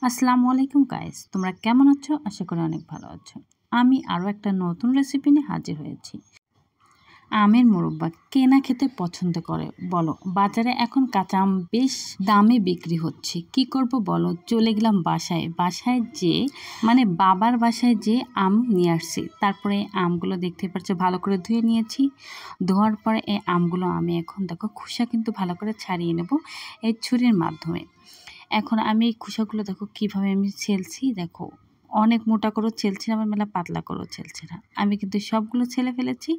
আসসালামু আলাইকুম গাইস, তোমরা কেমন আছো? আশা করি অনেক ভালো আছো। আমি আরও একটা নতুন রেসিপি নিয়ে হাজির হয়েছি। আমের মোরব্বা কে না খেতে পছন্দ করে বলো? বাজারে এখন কাঁচা আম বেশ দামে বিক্রি হচ্ছে। কি করব বলো? চলে গেলাম বাসায় বাবার বাসায় যে আম নিয়ে আসছি। তারপরে আমগুলো দেখতে পাচ্ছ ভালো করে ধুয়ে নিয়েছি। ধোয়ার পরে এই আমগুলো আমি এখন দেখো খোসা কিন্তু ভালো করে ছাড়িয়ে নেব এই ছুরির মাধ্যমে। এখন আমি এই খোসাগুলো দেখো কিভাবে আমি ছেলছি। দেখো অনেক মোটা করেও ছেলছি না, আবার মেলা পাতলা করেও ছেলছি না। আমি কিন্তু সবগুলো ছেলে ফেলেছি,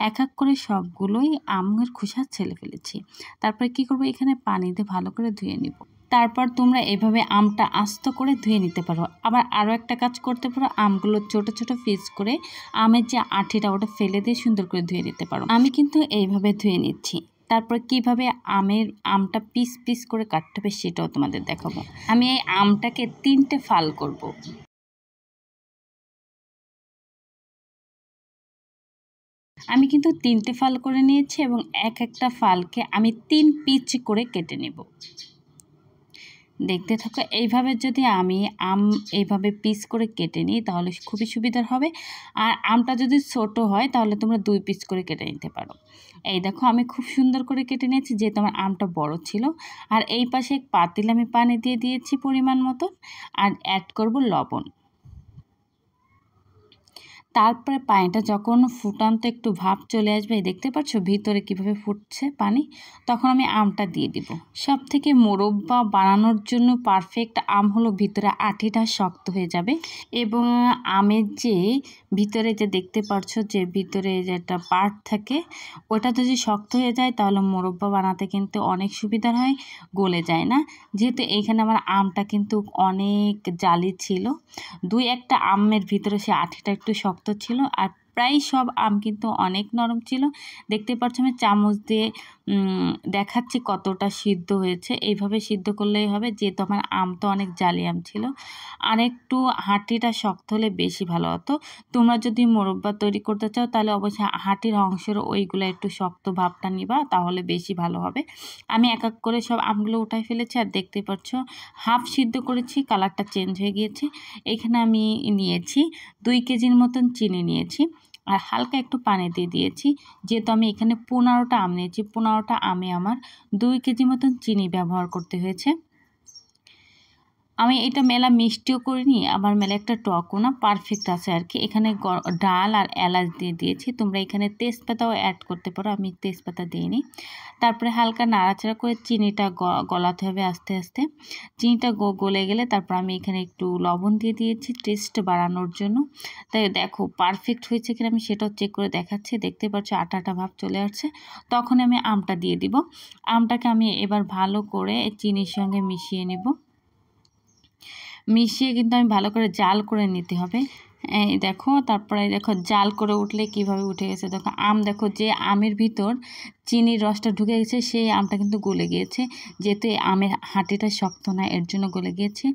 এক এক করে সবগুলোই আমের খোসা ছেলে ফেলেছি। তারপরে কি করব, এখানে পানি দিয়ে ভালো করে ধুয়ে নিব। তারপর তোমরা এভাবে আমটা আস্ত করে ধুয়ে নিতে পারো। আবার আরও একটা কাজ করতে পারো, আমগুলো ছোট ছোট পিস করে আমের যে আঠিটা ওটা ফেলে দিয়ে সুন্দর করে ধুয়ে নিতে পারো। আমি কিন্তু এইভাবে ধুয়ে নিচ্ছি। তারপর কিভাবে আমটা পিস পিস করে কাটতে হবে সেটাও তোমাদের দেখাবো। আমি এই আমটাকে 3টে ফাল করব। আমি কিন্তু 3টে ফাল করে নিয়েছি এবং এক একটা ফালকে আমি 3 পিচ করে কেটে নেব। দেখতে থাকো। এইভাবে যদি আমি আম এইভাবে পিস করে কেটে নিই তাহলে খুবই সুবিধার হবে। আর আমটা যদি ছোট হয় তাহলে তোমরা 2 পিস করে কেটে নিতে পারো। এই দেখো আমি খুব সুন্দর করে কেটে নিয়েছি, যেহেতু আমার আমটা বড় ছিল। আর এই পাশে এক পাতিলে আমি পানি দিয়ে দিয়েছি পরিমাণ মতো, আর অ্যাড করব লবণ। তারপরে পানিটা যখন ফুটান্ত একটু ভাপ চলে আসবে, দেখতে পাচ্ছ ভিতরে কিভাবে ফুটছে পানি, তখন আমি আমটা দিয়ে দিব। সব থেকে মোরব্বা বানানোর জন্য পারফেক্ট আম হলো ভিতরে আঠিটা শক্ত হয়ে যাবে এবং আমের যে ভিতরে যে দেখতে পাচ্ছ যে ভিতরে যে একটা পার্ট থাকে ওটা যদি শক্ত হয়ে যায় তাহলে মোরব্বা বানাতে কিন্তু অনেক সুবিধা হয়, গলে যায় না। যেহেতু এইখানে আমার আমটা কিন্তু অনেক জালি ছিল, 2-1টা আমের ভিতরে সে আঠিটা একটু শক্ত ছিল, আর প্রায় সব আম কিন্তু অনেক নরম ছিল। দেখতে পাচ্ছ আমি চামচ দিয়ে দেখাচ্ছি কতটা সিদ্ধ হয়েছে। এইভাবে সিদ্ধ করলেই হবে, যেহেতু আমার আম তো অনেক জালি আম ছিল। আর একটু হাঁটিটা শক্ত হলে বেশি ভালো হতো। তোমরা যদি মোরব্বা তৈরি করতে চাও তাহলে অবশ্যই হাঁটির অংশের ওইগুলো একটু শক্ত ভাবটা নিবা, তাহলে বেশি ভালো হবে। আমি এক এক করে সব আমগুলো উঠাই ফেলেছি, আর দেখতে পাচ্ছ হাফ সিদ্ধ করেছি, কালারটা চেঞ্জ হয়ে গিয়েছে। এখানে আমি নিয়েছি 2 কেজির মতন চিনি নিয়েছি, আর হালকা একটু পানি দিয়ে দিয়েছি। যেহেতু আমি এখানে 15টা আম নিয়েছি, 15টা আমে আমার 2 কেজি মতন চিনি ব্যবহার করতে হয়েছে। আমি এটা মেলা মিষ্টিও করিনি, আবার মেলা একটা টকও না, পারফেক্ট আছে আর কি। এখানে ডাল আর এলাচ দিয়ে দিয়েছি। তোমরা এখানে তেজপাতাও অ্যাড করতে পারো, আমি তেজপাতা দিইনি। তারপরে হালকা নাড়াচাড়া করে চিনিটা গলাতে হবে আস্তে আস্তে। চিনিটা গলে গেলে তারপর আমি এখানে একটু লবণ দিয়ে দিয়েছি টেস্ট বাড়ানোর জন্য। তাই দেখো পারফেক্ট হয়েছে কিনা আমি সেটাও চেক করে দেখাচ্ছি। দেখতে পাচ্ছ আটা আটা ভাব চলে আসছে, তখন আমি আমটা দিয়ে দিব। আমটাকে আমি এবার ভালো করে চিনির সঙ্গে মিশিয়ে নেব। মিশিয়ে কিন্তু আমি ভালো করে জাল করে নিতে হবে। এই দেখো, তারপরে দেখো জাল করে উঠলে কিভাবে উঠে গেছে। দেখো আম, দেখো যে আমের ভিতর চিনির রসটা ঢুকে গেছে সেই আমটা কিন্তু গলে গিয়েছে। যেহেতু আমের হাঁটিটা শক্ত না এর জন্য গলে গিয়েছে।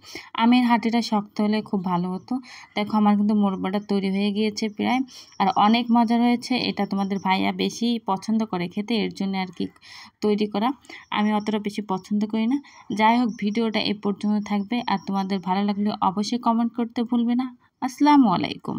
আমের হাঁটিটা শক্ত হলে খুব ভালো হতো। দেখো আমার কিন্তু মোরব্বাটা তৈরি হয়ে গিয়েছে প্রায়, আর অনেক মজার হয়েছে। এটা তোমাদের ভাইয়া বেশি পছন্দ করে খেতে, এর জন্য আর কি তৈরি করা। আমি অতটা বেশি পছন্দ করি না। যাই হোক, ভিডিওটা এ পর্যন্ত থাকবে, আর তোমাদের ভালো লাগলে অবশ্যই কমেন্ট করতে ভুলবে না। আসসালামু আলাইকুম।